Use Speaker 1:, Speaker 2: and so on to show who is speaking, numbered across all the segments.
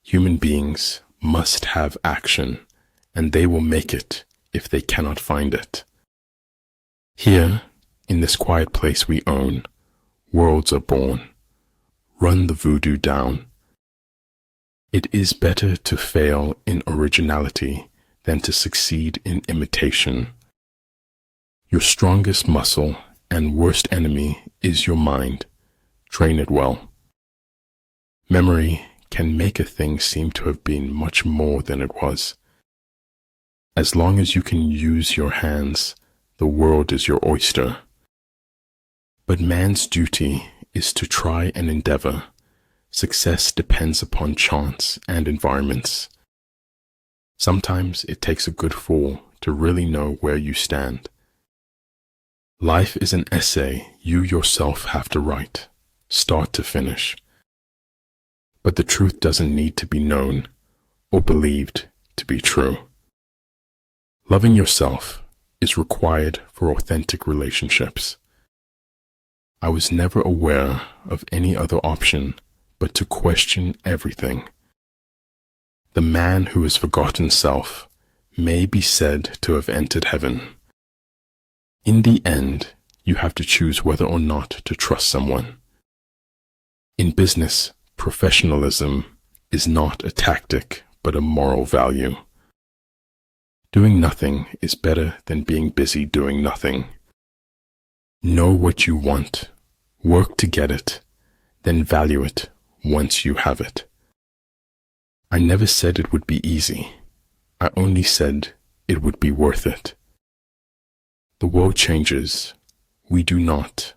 Speaker 1: Human beings must have action, and they will make it if they cannot find it. Here, in this quiet place we own, worlds are born. Run the voodoo down. It is better to fail in originality than to succeed in imitation. Your strongest muscle and worst enemy is your mind. Train it well. Memory can make a thing seem to have been much more than it was. As long as you can use your hands, the world is your oyster. But man's duty is to try and endeavor. Success depends upon chance and environments. Sometimes it takes a good fall to really know where you stand. Life is an essay you yourself have to write, start to finish. But the truth doesn't need to be known or believed to be true. Loving yourself is required for authentic relationships. I was never aware of any other option but to question everything. The man who has forgotten self may be said to have entered heaven. In the end, you have to choose whether or not to trust someone. In business, professionalism is not a tactic but a moral value. Doing nothing is better than being busy doing nothing. Know what you want, work to get it, then value it once you have it. I never said it would be easy. I only said it would be worth it. The world changes. We do not.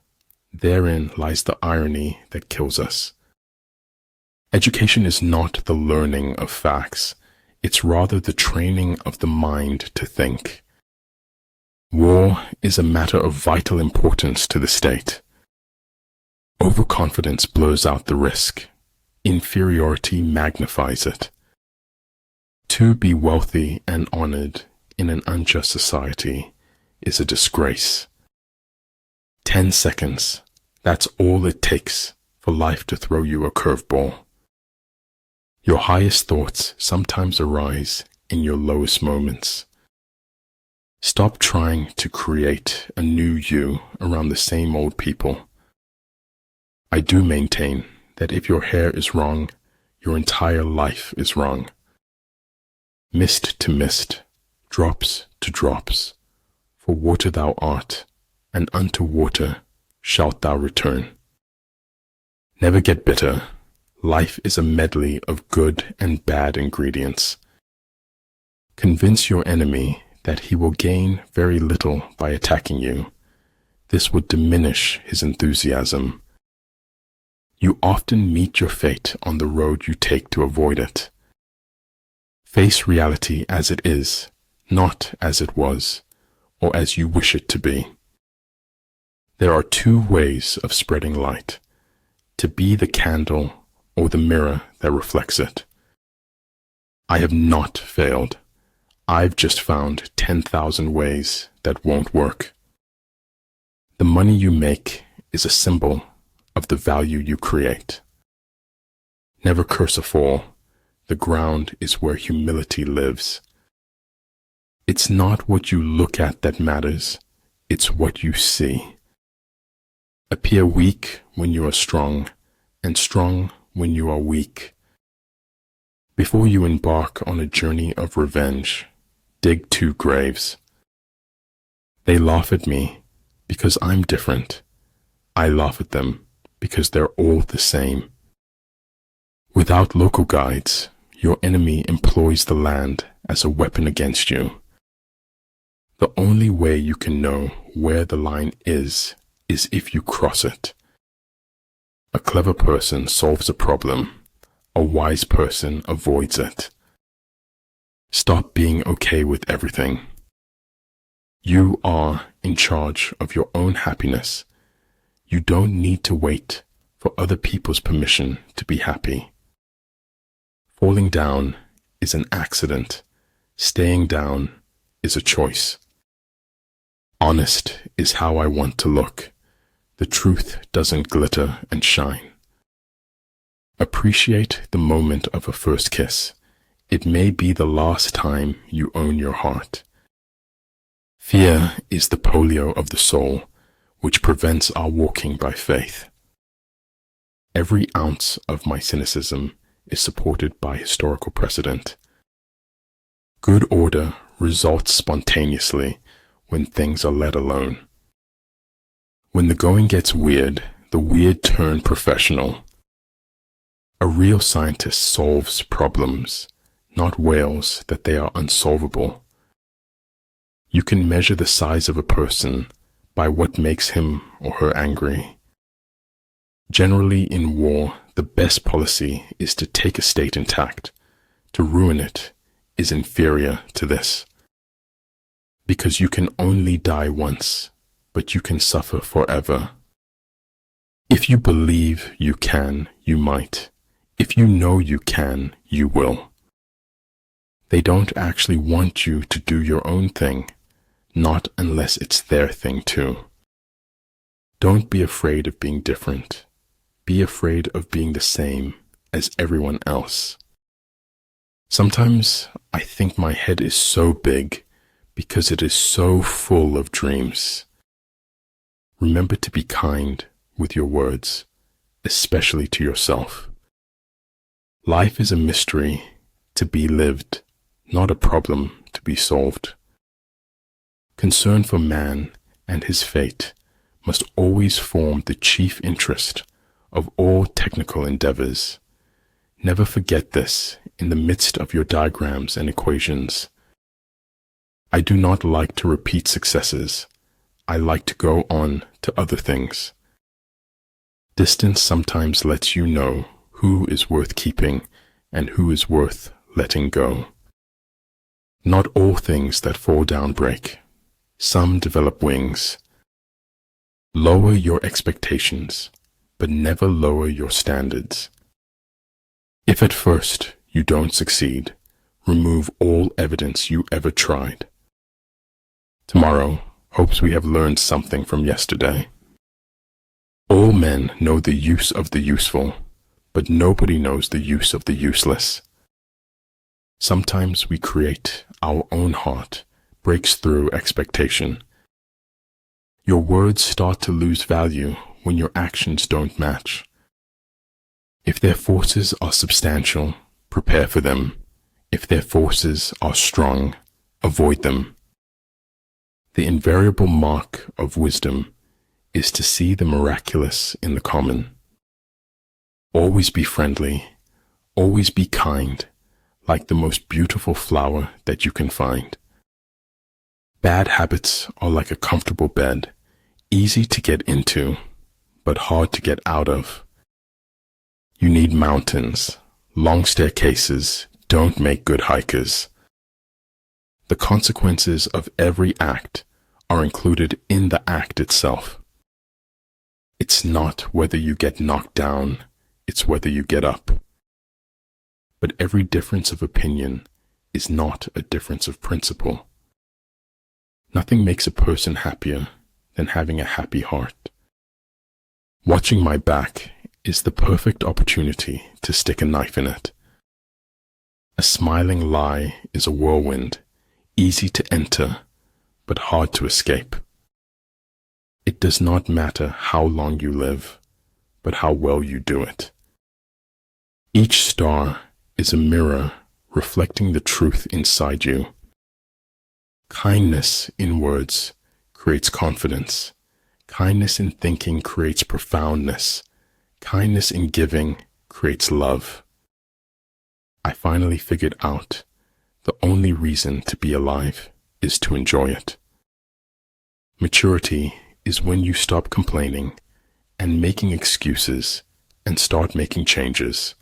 Speaker 1: Therein lies the irony that kills us. Education is not the learning of facts. It's rather the training of the mind to think. War is a matter of vital importance to the state. Overconfidence blurs out the risk. Inferiority magnifies it. To be wealthy and honored in an unjust society is a disgrace. 10 seconds, that's all it takes for life to throw you a curveball. Your highest thoughts sometimes arise in your lowest moments. Stop trying to create a new you around the same old people. I do maintain that if your hair is wrong, your entire life is wrong. Mist to mist, drops to drops, for water thou art, and unto water shalt thou return. Never get bitter. Life is a medley of good and bad ingredients. Convince your enemy that he will gain very little by attacking you. This would diminish his enthusiasm. You often meet your fate on the road you take to avoid it. Face reality as it is, not as it was, or as you wish it to be. There are two ways of spreading light: to be the candle or the mirror that reflects it. I have not failed. I've just found 10,000 ways that won't work. The money you make is a symbol of the value you create. Never curse a fall. The ground is where humility lives. It's not what you look at that matters. It's what you see. Appear weak when you are strong, and strong when you are weak. Before you embark on a journey of revenge, dig 2 graves. They laugh at me because I'm different. I laugh at them because they're all the same. Without local guides, your enemy employs the land as a weapon against you. The only way you can know where the line is if you cross it. A clever person solves a problem. A wise person avoids it. Stop being okay with everything. You are in charge of your own happiness. You don't need to wait for other people's permission to be happy. Falling down is an accident. Staying down is a choice. Honest is how I want to look. The truth doesn't glitter and shine. Appreciate the moment of a first kiss. It may be the last time you own your heart. Fear is the polio of the soul, which prevents our walking by faith. Every ounce of my cynicism is supported by historical precedent. Good order results spontaneously when things are let alone. When the going gets weird, the weird turn professional. A real scientist solves problems, not wails that they are unsolvable. You can measure the size of a person by what makes him or her angry. Generally in war, the best policy is to take a state intact. To ruin it is inferior to this. Because you can only die once, but you can suffer forever. If you believe you can, you might. If you know you can, you will. They don't actually want you to do your own thing, not unless it's their thing too. Don't be afraid of being different. Be afraid of being the same as everyone else. Sometimes I think my head is so big because it is so full of dreams. Remember to be kind with your words, especially to yourself. Life is a mystery to be lived, not a problem to be solved. Concern for man and his fate must always form the chief interest of all technical endeavors. Never forget this in the midst of your diagrams and equations. I do not like to repeat successes. I like to go on to other things. Distance sometimes lets you know who is worth keeping and who is worth letting go. Not all things that fall down break. Some develop wings. Lower your expectations, but never lower your standards. If at first you don't succeed, remove all evidence you ever tried. Tomorrow hopes we have learned something from yesterday. All men know the use of the useful, but nobody knows the use of the useless. Sometimes we create our own heart, breaks through expectation. Your words start to lose value when your actions don't match. If their forces are substantial, prepare for them. If their forces are strong, avoid them. The invariable mark of wisdom is to see the miraculous in the common. Always be friendly, always be kind, like the most beautiful flower that you can find. Bad habits are like a comfortable bed, easy to get into, but hard to get out of. You need mountains. Long staircases don't make good hikers. The consequences of every act are included in the act itself. It's not whether you get knocked down, it's whether you get up. But every difference of opinion is not a difference of principle. Nothing makes a person happier than having a happy heart. Watching my back is the perfect opportunity to stick a knife in it. A smiling lie is a whirlwind, easy to enter, but hard to escape. It does not matter how long you live, but how well you do it. Each star is a mirror reflecting the truth inside you. Kindness in words creates confidence. Kindness in thinking creates profoundness. Kindness in giving creates love. I finally figured out the only reason to be alive is to enjoy it. Maturity is when you stop complaining and making excuses and start making changes.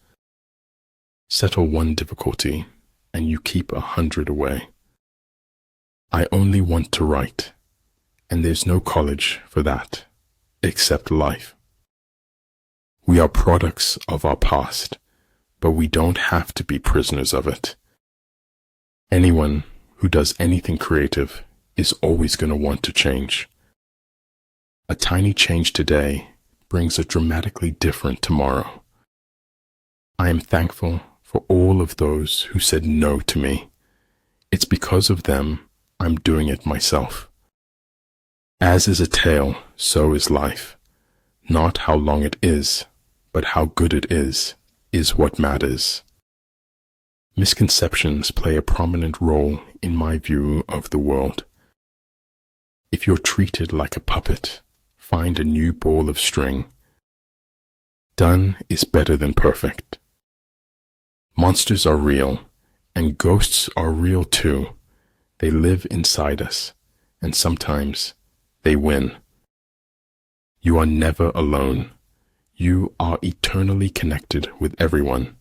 Speaker 1: Settle one difficulty and you keep 100 away. I only want to write, and there's no college for that, except life. We are products of our past, but we don't have to be prisoners of it. Anyone who does anything creative is always going to want to change. A tiny change today brings a dramatically different tomorrow. I am thankful for all of those who said no to me. It's because of them I'm doing it myself. As is a tale, so is life. Not how long it is, but how good it is what matters. Misconceptions play a prominent role in my view of the world. If you're treated like a puppet, find a new ball of string. Done is better than perfect. Monsters are real, and ghosts are real too. They live inside us, and sometimes they win. You are never alone. You are eternally connected with everyone.